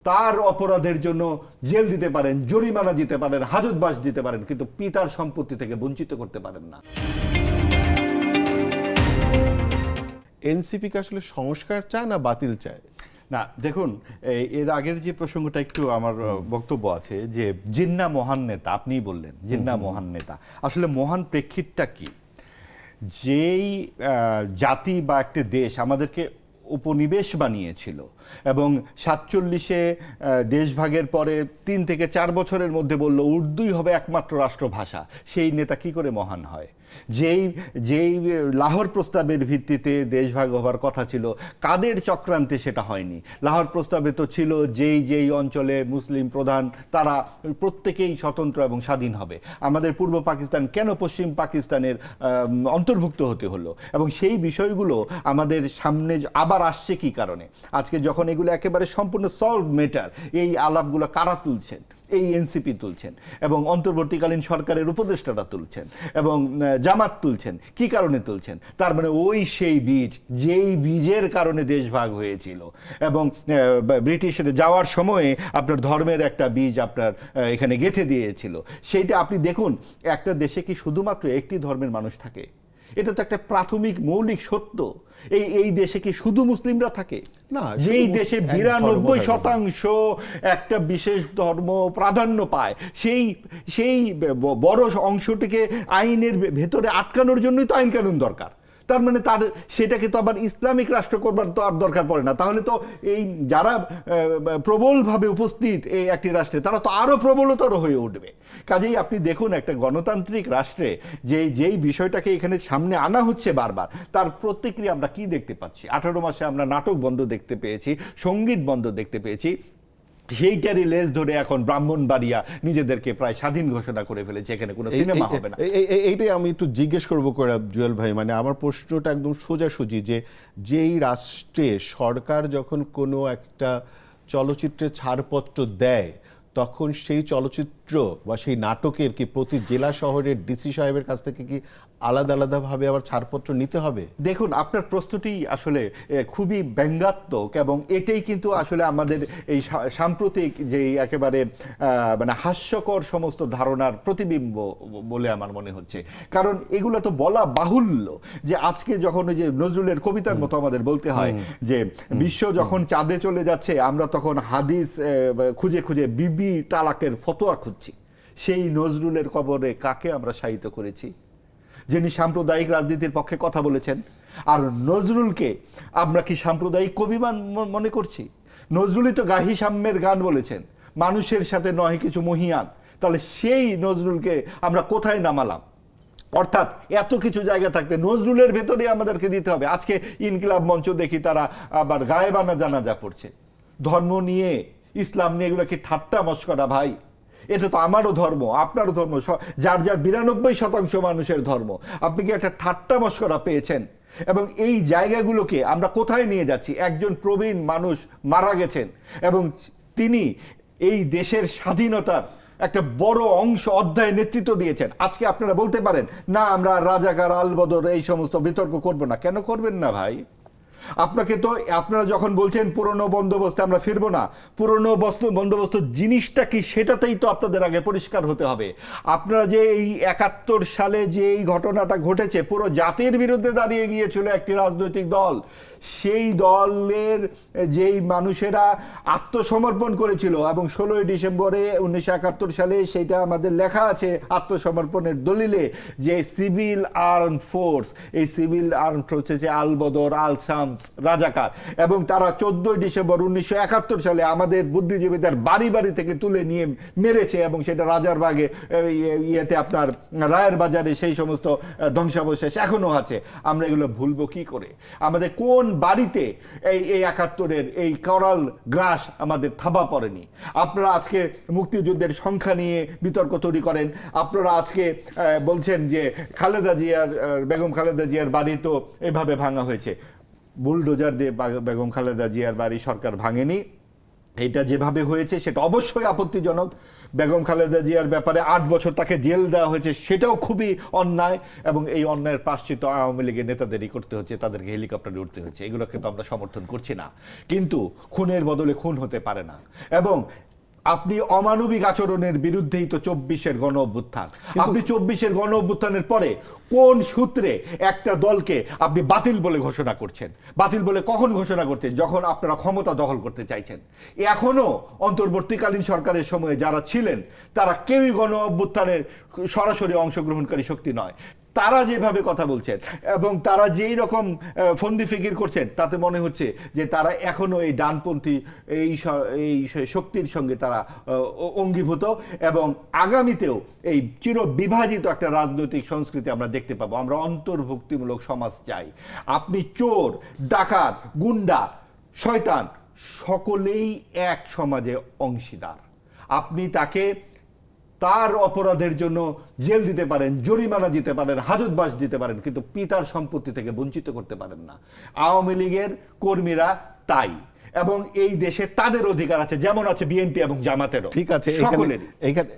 তার অপরাধের জন্য জেল দিতে পারেন, জরিমানা দিতে পারেন, হাজতবাস দিতে পারেন, কিন্তু পিতার সম্পত্তি থেকে বঞ্চিত করতে পারেন না। এনসিপি কে আসলে সংস্কার চায় না বাতিল চায়? না দেখুন, এর আগের যে প্রসঙ্গটা একটু আমার বক্তব্য আছে যে জিন্না মহান নেতা, আপনিই বললেন জিন্না মহান নেতা, আসলে মহান প্রেক্ষিতটা কি? যেই জাতি বা একটি দেশ আমাদেরকে উপনিবেশ বানিয়েছিল এবং 47-এ দেশভাগের পরে 3 থেকে 4 বছরের মধ্যে বলল উর্দুই হবে একমাত্র রাষ্ট্রভাষা, সেই নেতা কি করে মহান হয়? যেই যেই লাহোর প্রস্তাবের ভিত্তিতে দেশভাগ হবার কথা ছিল, কাদের চক্রান্তে সেটা হয়নি? লাহোর প্রস্তাবে তো ছিল যেই অঞ্চলে মুসলিম প্রধান তারা প্রত্যেকেই স্বতন্ত্র এবং স্বাধীন হবে। আমাদের পূর্ব পাকিস্তান কেন পশ্চিম পাকিস্তানের অন্তর্ভুক্ত হতে হলো? এবং সেই বিষয়গুলো আমাদের সামনে আবার আসছে কি কারণে? আজকে যখন এগুলো একেবারে সম্পূর্ণ সলভ ম্যাটার, এই আলাপগুলো কারা তুলছেন? এই এনসিপি তুলছেন এবং অন্তর্বর্তীকালীন সরকারের উপদেষ্টারা তুলছেন এবং জামাত তুলছেন। কি কারণে তুলছেন? তার মানে ওই সেই বীজ, যেই বীজের কারণে দেশ ভাগ হয়েছিল এবং ব্রিটিশের যাওয়ার সময়ে আপনার ধর্মের একটা বীজ আপনার এখানে গেঁথে দিয়েছিল। সেইটা আপনি দেখুন, একটা দেশে কি শুধুমাত্র একটি ধর্মের মানুষ থাকে? এটা তো একটা প্রাথমিক মৌলিক সত্য। এই দেশে কি শুধু মুসলিমরা থাকে? না, যেই দেশে 92% একটা বিশেষ ধর্ম প্রাধান্য পায়, সেই বড় অংশটিকে আইনের ভেতরে আটকানোর জন্যই তো আইন কানুন দরকার। তার মানে সেটাকে তো আবার ইসলামিক রাষ্ট্র করবার তো আর দরকার পড়ে না। তাহলে তো এই যারা প্রবলভাবে উপস্থিত এই একটি রাষ্ট্রে, তারা তো আরো প্রবলতর হয়ে উঠবে। কাজেই আপনি দেখুন, একটা গণতান্ত্রিক রাষ্ট্রে যেই বিষয়টাকে এখানে সামনে আনা হচ্ছে বারবার, তার প্রতিক্রিয়া আমরা কি দেখতে পাচ্ছি? 18 মাসে আমরা নাটক বন্ধ দেখতে পেয়েছি, সঙ্গীত বন্ধ দেখতে পেয়েছি, সেইটারই লেজ ধরে এখন ব্রাহ্মণবাড়িয়া নিজেদেরকে প্রায় স্বাধীন ঘোষণা করে ফেলেছে, এখানে কোনো সিনেমা হবে না। এইটাই আমি একটু জিজ্ঞেস করবো করে জুয়েল ভাই, মানে আমার প্রশ্নটা একদম সোজাসুজি, যেই রাষ্ট্রে সরকার যখন কোনো একটা চলচ্চিত্রের ছাড়পত্র দেয়, তখন সেই চলচ্চিত্র বা সেই নাটকের কি প্রতি জেলা শহরের ডিসি সাহেবের কাছ থেকে কি আলাদা আলাদাভাবে আবার ছাড়পত্র নিতে হবে? দেখুন, আপনার প্রশ্নটি আসলে খুবই ব্যঙ্গাত্মক এবং এটাই কিন্তু আসলে আমাদের এই সাম্প্রতিক যে একেবারে মানে হাস্যকর সমস্ত ধারণার প্রতিবিম্ব বলে আমার মনে হচ্ছে। কারণ এগুলো তো বলা বাহুল্য যে আজকে যখন ওই যে নজরুলের কবিতার মতো আমাদের বলতে হয় যে বিশ্ব যখন চাঁদে চলে যাচ্ছে, আমরা তখন হাদিস খুঁজে খুঁজে বিবি তালাকের ফতোয়া খুঁজছি। সেই নজরুলের কবরে কাকে আমরা শায়িত করেছি? যিনি সাম্প্রদায়িক রাজনীতির পক্ষে কথা বলেছেন। আর নজরুলকে আমরা কি সাম্প্রদায়িক কবি মনে করছি? নজরুলই তো গাহি সাম্যের গান বলেছেন, মানুষের সাথে নয় কিছু মহিয়ান। তাহলে সেই নজরুলকে আমরা কোথায় নামালাম? অর্থাৎ এত কিছু জায়গা থাকতে নজরুলের ভেতরে আমাদেরকে দিতে হবে। আজকে ইনকিলাব মঞ্চ দেখি তারা আবার গায়েবানা জানাজা পড়ছে। ধর্ম নিয়ে, ইসলাম নিয়ে এগুলো কি ঠাট্টা মশকরা ভাই? এটা তো আমারও ধর্ম, আপনারও ধর্ম, যার 92% মানুষের ধর্ম। আপনি কি একটা ঠাট্টা মশকরা পেয়েছেন? এবং এই জায়গাগুলোকে আমরা কোথায় নিয়ে যাচ্ছি? একজন প্রবীণ মানুষ মারা গেছেন এবং তিনি এই দেশের স্বাধীনতার একটা বড় অধ্যায় নেতৃত্ব দিয়েছেন। আজকে আপনারা বলতে পারেন না আমরা রাজাকার আলবদর এই সমস্ত বিতর্ক করব না। কেন করবেন না ভাই? আপনারা যখন বলছেন পুরনো বন্দোবস্তে আমরা ফিরবো না, পুরনো বন্দোবস্ত জিনিসটা কি সেটাতেই তো আপনাদের আগে পরিষ্কার হতে হবে। আপনারা যে এই 71 সালে যে এই ঘটনাটা ঘটেছে, পুরো জাতির বিরুদ্ধে দাঁড়িয়ে গিয়েছিল একটি রাজনৈতিক দল, সেই দলের যেই মানুষেরা আত্মসমর্পণ করেছিল এবং 16ই ডিসেম্বরে 1971 সালে সেটা আমাদের লেখা আছে আত্মসমর্পণের দলিলে, যে সিভিল আর্ম ফোর্স, এই সিভিল আর্ম ফোর্স হচ্ছে আলবদর, আল শামস, রাজাকার, এবং তারা 14ই ডিসেম্বর 1971 সালে আমাদের বুদ্ধিজীবীদের বাড়ি বাড়ি থেকে তুলে নিয়ে মেরেছে এবং সেটা রাজারবাগে ইয়েতে আপনার রায়ের বাজারে সেই সমস্ত ধ্বংসাবশেষ এখনো আছে। আমরা এগুলো ভুলবো কি করে? আমাদের কোন বাড়িতে এই 71-এর এই করাল গ্রাস আমাদের থাবা পড়েনি? আপনারা আজকে মুক্তিযুদ্ধের সংখ্যা নিয়ে বিতর্ক তৈরি করেন। আপনারা আজকে বলছেন যে বেগম খালেদা জিয়ার বাড়ি তো এভাবে ভাঙা হয়েছে। বুলডোজার দিয়ে বেগম খালেদা জিয়ার বাড়ি সরকার ভাঙেনি, এটা যেভাবে হয়েছে সেটা অবশ্যই আপত্তিজনক। বেগম খালেদা জিয়ার ব্যাপারে 8 বছর তাকে জেল দেওয়া হয়েছে, সেটাও খুবই অন্যায়, এবং এই অন্যায়ের প্রায়শ্চিত্ত আওয়ামী লীগের নেতাদেরই করতে হচ্ছে, তাদেরকে হেলিকপ্টারে উঠতে হচ্ছে। এগুলোকে তো আমরা সমর্থন করছি না, কিন্তু খুনের বদলে খুন হতে পারে না। এবং আপনি অমানবিক আচরণের বিরুদ্ধেই তো 24-এর গণ অভ্যুত্থান। আপনি 24-এর গণ অভ্যুত্থানের পরে কোন সূত্রে একটা দলকে আপনি বাতিল বলে ঘোষণা করছেন? বাতিল বলে কখন ঘোষণা করতেন? যখন আপনারা ক্ষমতা দখল করতে চাইছেন। এখনো অন্তর্বর্তীকালীন সরকারের সময়ে যারা ছিলেন তারা কেউই গণ অভ্যুত্থানের সরাসরি অংশগ্রহণকারী শক্তি নয়। তারা যেভাবে কথা বলছেন এবং তারা যেই রকম ফন্দি ফিকির করছেন, তাতে মনে হচ্ছে যে তারা এখনো এই ডানপন্থী এই শক্তির সঙ্গে তারা অঙ্গীভূত, এবং আগামীতেও এই চির বিভাজিত একটা রাজনৈতিক সংস্কৃতি আমরা দেখতে পাবো। আমরা অন্তর্ভুক্তিমূলক সমাজ চাই। আপনি চোর, ডাকাত, গুন্ডা, শয়তান সকলেই এক সমাজে অংশীদার। আপনি তাকে তার অপরাধের জন্য জেল দিতে পারেন, জরিমানা দিতে পারেন, হাজতবাস দিতে পারেন, কিন্তু পিতার সম্পত্তি থেকে বঞ্চিত করতে পারেন না। আওয়ামী লীগের কর্মীরা তাই, এবং এই দেশে তাদের অধিকার আছে, যেমন আছে বিএনপি এবং জামাতেরও। ঠিক আছে, সকলেরই। এখানে